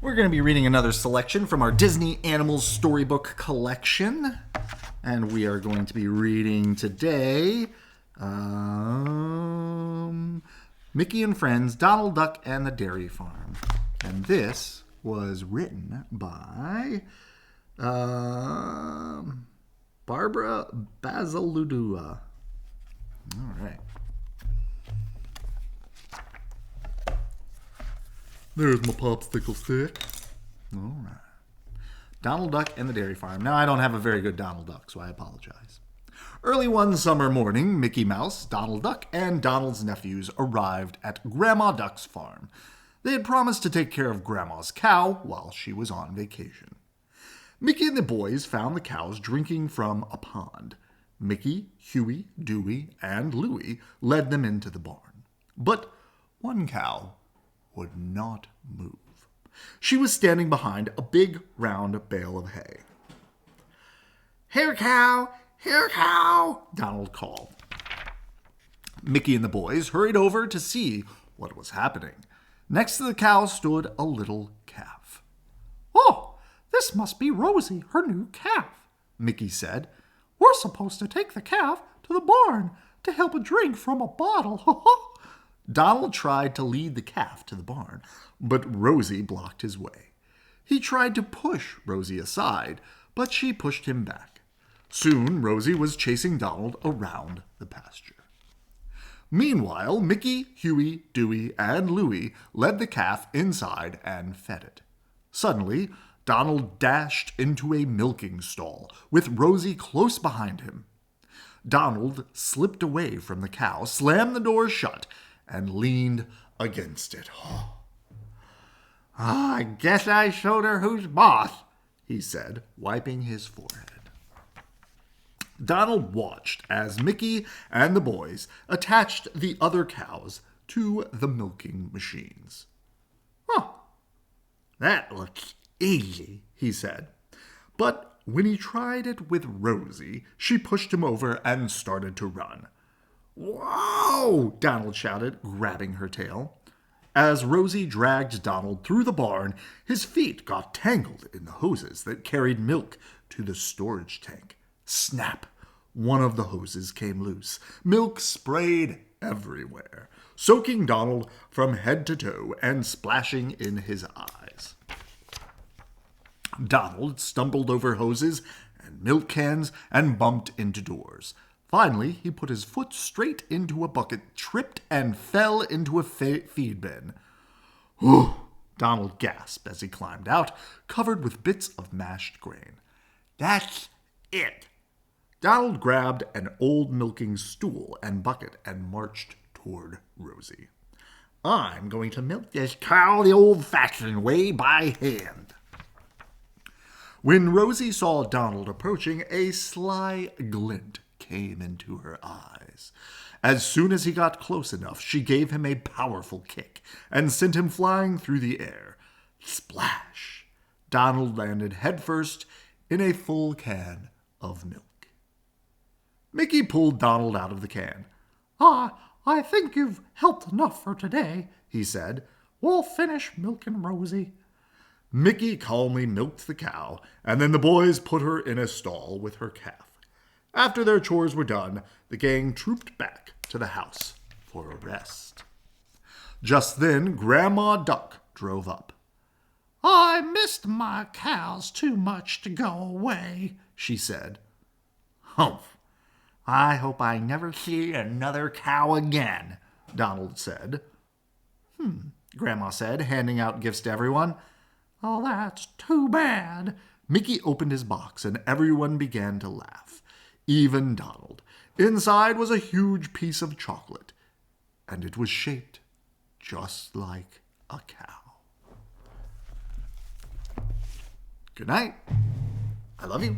We're going to be reading another selection from our Disney Animals Storybook collection. And we are going to be reading today Mickey and Friends, Donald Duck and the Dairy Farm. And this was written by Barbara Bazaldua. All right. There's my popsicle stick. All right. Donald Duck and the Dairy Farm. Now, I don't have a very good Donald Duck, so I apologize. Early one summer morning, Mickey Mouse, Donald Duck, and Donald's nephews arrived at Grandma Duck's farm. They had promised to take care of Grandma's cow while she was on vacation. Mickey and the boys found the cows drinking from a pond. Mickey, Huey, Dewey, and Louie led them into the barn. But one cow would not move. She was standing behind a big, round bale of hay. Here, cow! Here, cow! Donald called. Mickey and the boys hurried over to see what was happening. Next to the cow stood a little calf. Oh, this must be Rosie, her new calf, Mickey said. We're supposed to take the calf to the barn to help it drink from a bottle. Donald tried to lead the calf to the barn, but Rosie blocked his way. He tried to push Rosie aside, but she pushed him back. Soon, Rosie was chasing Donald around the pasture. Meanwhile, Mickey, Huey, Dewey, and Louie led the calf inside and fed it. Suddenly, Donald dashed into a milking stall, with Rosie close behind him. Donald slipped away from the cow, slammed the door shut, and leaned against it. I guess I showed her who's boss, he said, wiping his forehead. Donald watched as Mickey and the boys attached the other cows to the milking machines. Oh, that looks easy, he said. But when he tried it with Rosie, she pushed him over and started to run. Whoa! Donald shouted, grabbing her tail. As Rosie dragged Donald through the barn, his feet got tangled in the hoses that carried milk to the storage tank. Snap! One of the hoses came loose. Milk sprayed everywhere, soaking Donald from head to toe and splashing in his eyes. Donald stumbled over hoses and milk cans and bumped into doors. Finally, he put his foot straight into a bucket, tripped, and fell into a feed bin. Whew! Donald gasped as he climbed out, covered with bits of mashed grain. That's it! Donald grabbed an old milking stool and bucket and marched toward Rosie. I'm going to milk this cow the old-fashioned way by hand. When Rosie saw Donald approaching, a sly glint came into her eyes. As soon as he got close enough, she gave him a powerful kick and sent him flying through the air. Splash! Donald landed headfirst in a full can of milk. Mickey pulled Donald out of the can. I think you've helped enough for today, he said. We'll finish milking Rosie. Mickey calmly milked the cow, and then the boys put her in a stall with her calf. After their chores were done, the gang trooped back to the house for a rest. Just then, Grandma Duck drove up. I missed my cows too much to go away, she said. Humph! I hope I never see another cow again, Donald said. Grandma said, handing out gifts to everyone. Oh, that's too bad. Mickey opened his box, and everyone began to laugh. Even Donald. Inside was a huge piece of chocolate, and it was shaped just like a cow. Good night. I love you.